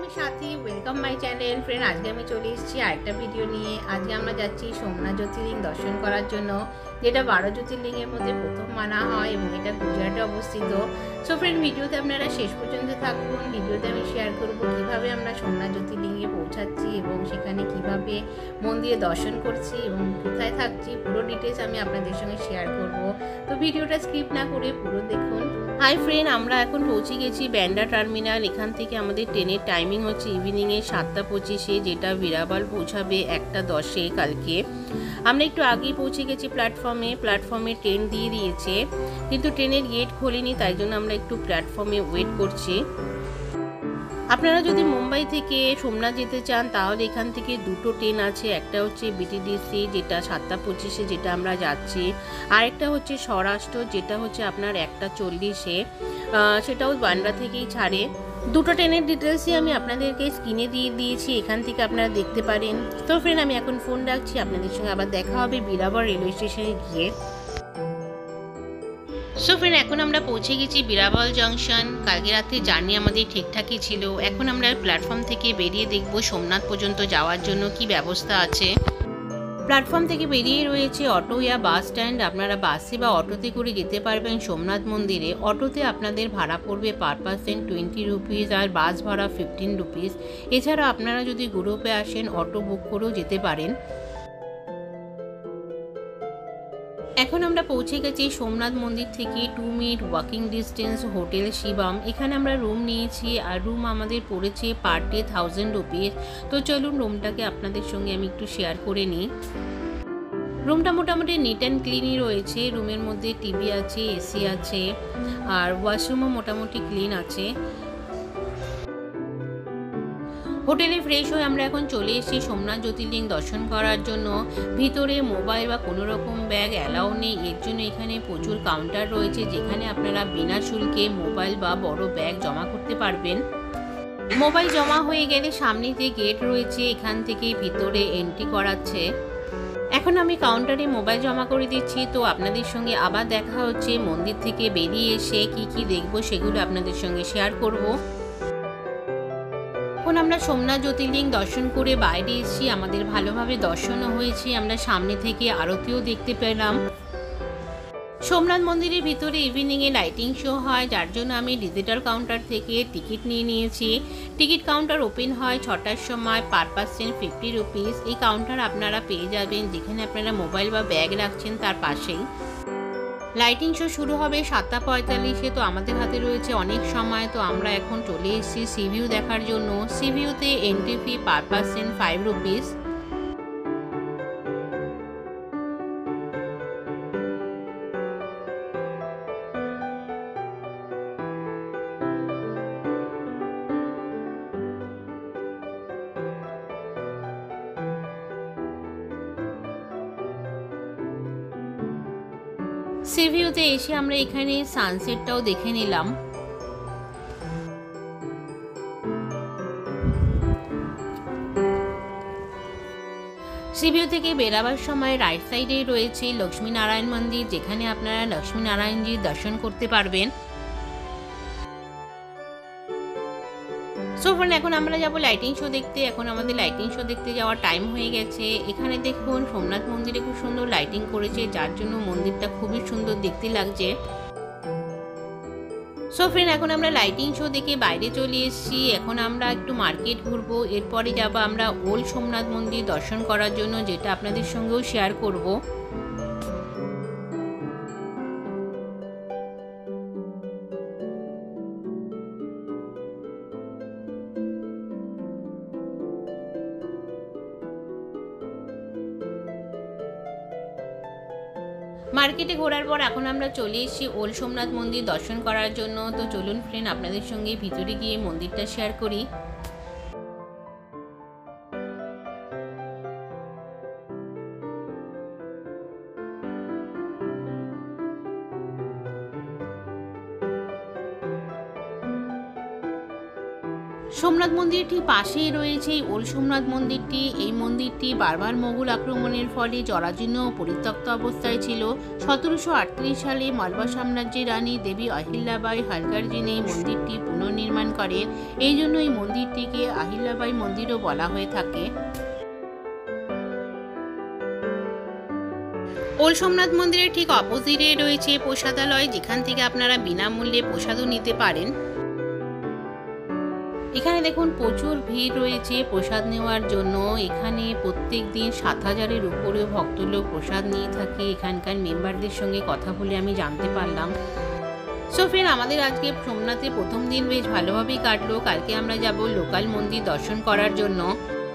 আমি সাথী, welcome my channel. Friend, আজকে আমি চলে এসেছি আরেকটা ভিডিও নিয়ে। আজকে আমরা যাচ্ছি সোমনাথ জ্যোতির্লিঙ্গ দর্শন করার জন্য, যেটা 12 জ্যোতির্লিঙ্গের মধ্যে প্রথম মানা হয় এবং এটা গুজরাটে অবস্থিত। সো ফ্রেন্ড, ভিডিওতে আপনারা শেষ পর্যন্ত থাকুন। ভিডিওতে আমি শেয়ার করব কিভাবে আমরা সোমনাথ জ্যোতির্লিঙ্গে পৌঁছাচ্ছি এবং সেখানে কিভাবে মন্দিরে দর্শন করছি এবং কোথায় থাকছি, পুরো ডিটেলস আমি আপনাদের সঙ্গে শেয়ার করব। তো ভিডিওটা স্কিপ না করে পুরো দেখুন। হাই ফ্রেন্ড, আমরা এখন পৌঁছে গেছি ব্যান্ডা টার্মিনাল। এখান থেকে আমাদের ট্রেনের টাইমিং হচ্ছে ইভিনিংয়ে 7:25, যেটা ভিরাবাল পৌঁছাবে 1:10 কালকে। আমরা একটু আগেই পৌঁছে গেছি প্ল্যাটফর্মে ট্রেন দিয়ে দিয়েছে, কিন্তু ট্রেনের গেট খোলেনি, তাই জন্য আমরা একটু প্ল্যাটফর্মে ওয়েট করছি। আপনারা যদি মুম্বাই থেকে সোমনাথ যেতে চান তাহলে এখান থেকে দুটো ট্রেন আছে। একটা হচ্ছে বিটিডিসি, যেটা 7:25, যেটা আমরা যাচ্ছি। আরেকটা হচ্ছে স্বরাষ্ট্র, যেটা হচ্ছে আপনার 1:40, সেটাও বান্দ্রা থেকেই ছাড়ে। দুটো ট্রেনের ডিটেলসই আমি আপনাদেরকে স্ক্রিনে দিয়ে দিয়েছি, এখান থেকে আপনারা দেখতে পারেন। তো ফ্রেন্ড, আমি এখন ফোন রাখছি, আপনাদের সঙ্গে আবার দেখা হবে বিরাবর রেলওয়ে স্টেশনে গিয়ে। সো ফ্রেন্ড, এখন আমরা পৌঁছে গেছি বিরাবল জংশন। কালকে রাত্রে জার্নি আমাদের ঠিকঠাকই ছিল। এখন আমরা প্ল্যাটফর্ম থেকে বেরিয়ে দেখব সোমনাথ পর্যন্ত যাওয়ার জন্য কি ব্যবস্থা আছে। প্ল্যাটফর্ম থেকে বেরিয়ে রয়েছে অটো ইয়া বাস স্ট্যান্ড। আপনারা বাসে বা অটোতে করে যেতে পারবেন সোমনাথ মন্দিরে। অটোতে আপনাদের ভাড়া পড়বে পার পার্সন 20 রুপিস আর বাস ভাড়া 15 রুপিস। এছাড়া আপনারা যদি গ্রুপে আসেন অটো বুক করেও যেতে পারেন। এখন আমরা পৌঁছে গেছি সোমনাথ মন্দির থেকে 2 minute walking distance hotel Shivam. এখানে আমরা রুম নিয়েছি আর রুম আমাদের পড়েছে পার ডে 1000 রুপিস। তো চলুন রুমটাকে আপনাদের সঙ্গে আমি একটু শেয়ার করে নিই। রুমটা মোটামুটি নিট অ্যান্ড ক্লিনই রয়েছে। রুমের মধ্যে টিভি আছে, এসি আছে আর ওয়াশরুমও মোটামুটি ক্লিন আছে। হোটেলে ফ্রেশ হয়ে আমরা এখন চলে এসেছি সোমনাথ জ্যোতির্লিঙ্গ দর্শন করার জন্য। ভিতরে মোবাইল বা কোনো রকম ব্যাগ অ্যালাউ নেই, এর জন্য এখানে প্রচুর কাউন্টার রয়েছে, যেখানে আপনারা বিনা শুল্কে মোবাইল বা বড় ব্যাগ জমা করতে পারবেন। মোবাইল জমা হয়ে গেলে সামনে যে গেট রয়েছে এখান থেকে ভিতরে এন্ট্রি করাচ্ছে। এখন আমি কাউন্টারে মোবাইল জমা করে দিচ্ছি। তো আপনাদের সঙ্গে আবার দেখা হচ্ছে মন্দির থেকে বেরিয়ে এসে কি কি দেখবো সেগুলো আপনাদের সঙ্গে শেয়ার করব। এখন আমরা সোমনাথ জ্যোতির্লিঙ্গ দর্শন করে বাইরে এসেছি, আমাদের ভালোভাবে দর্শনও হয়েছে। আমরা সামনে থেকে আরতিও দেখতে পেলাম। সোমনাথ মন্দিরের ভিতরে ইভিনিংয়ে লাইটিং শো হয়, যার জন্য আমি ডিজিটাল কাউন্টার থেকে টিকিট নিয়ে নিয়েছি। টিকিট কাউন্টার ওপেন হয় 6টার সময়, পার পার্সন 50 রুপিস। এই কাউন্টার আপনারা পেয়ে যাবেন যেখানে আপনারা মোবাইল বা ব্যাগ রাখছেন তার পাশেই। লাইটিং শো শুরু হবে 7:45। তো আমাদের হাতে রয়েছে অনেক সময়। তো আমরা এখন চলে এসেছি সি ভিউ দেখার জন্য। সি ভিউতে entry fee per person 5 rupees. Sea ভিউতে এসে আমরা এখানে সানসেটটাও দেখে নিলাম। সি ভিউ থেকে বেরাবার সময় রাইট সাইডে রয়েছে লক্ষ্মীনারায়ণ মন্দির, যেখানে আপনারা লক্ষ্মীনারায়ণজির দর্শন করতে পারবেন। সো ফ্রেন্ড, এখন আমরা যাব লাইটিং শো দেখতে। এখন আমাদের লাইটিং শো দেখতে যাওয়ার টাইম হয়ে গেছে। এখানে দেখুন সোমনাথ মন্দিরে খুব সুন্দর লাইটিং করেছে, যার জন্য মন্দিরটা খুবই সুন্দর দেখতে লাগছে। সো ফ্রেন্ড, এখন আমরা লাইটিং শো দেখে বাইরে চলে এসেছি। এখন আমরা একটু মার্কেট ঘুরবো, এরপরে যাব আমরা ওল্ড সোমনাথ মন্দির দর্শন করার জন্য, যেটা আপনাদের সঙ্গেও শেয়ার করব। মার্কেটে ঘোরার পর এখন আমরা চলে এসেছি ওল্ড সোমনাথ মন্দির দর্শন করার জন্য। তো চলুন ফ্রেন্ড, আপনাদের সঙ্গে ভিতরে গিয়ে মন্দিরটা শেয়ার করি। সোমনাথ মন্দিরটি পাশেই রয়েছে ওল্ড সোমনাথ মন্দিরটি। এই মন্দিরটি বারবার মোগল আক্রমণের ফলে জরাজীর্ণ ও পরিত্যক্ত অবস্থায় ছিল। 1738 সালে মালবা সাম্রাজ্যের রানী দেবী আহিল্যাবাই হোলকার এই মন্দিরটি পুনর্নির্মাণ করেন। এই জন্য এই মন্দিরটিকে আহিল্যাবাই মন্দিরও বলা হয়ে থাকে। ওল্ড সোমনাথ মন্দিরের ঠিক অপোজিটে রয়েছে প্রসাদালয়, যেখান থেকে আপনারা বিনামূল্যে প্রসাদও নিতে পারেন। এখানে দেখুন প্রচুর ভিড় রয়েছে প্রসাদ নেওয়ার জন্য। এখানে প্রত্যেক দিন 7000-এর উপরেও ভক্তলোক প্রসাদ নিয়ে থাকে। এখানকার মেম্বারদের সঙ্গে কথা বলে আমি জানতে পারলাম। সো ফ্রেন্ড, আমাদের আজকে সোমনাথে প্রথম দিন বেশ ভালোভাবেই কাটলো। কালকে আমরা যাব লোকাল মন্দির দর্শন করার জন্য।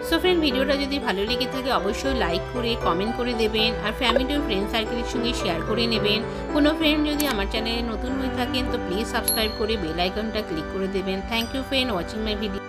সো ফ্রেন্ড, ভিডিওটা যদি ভালো লেগে থাকে অবশ্যই লাইক করে কমেন্ট করে দেবেন, আর ফ্যামিলি ও ফ্রেন্ড সার্কেলের সঙ্গে শেয়ার করে নেবেন। কোনো ফ্রেন্ড যদি আমার চ্যানেলে নতুন হয়ে থাকেন তো প্লিজ সাবস্ক্রাইব করে বেল আইকনটা ক্লিক করে দেবেন। Thank you friend watching my video.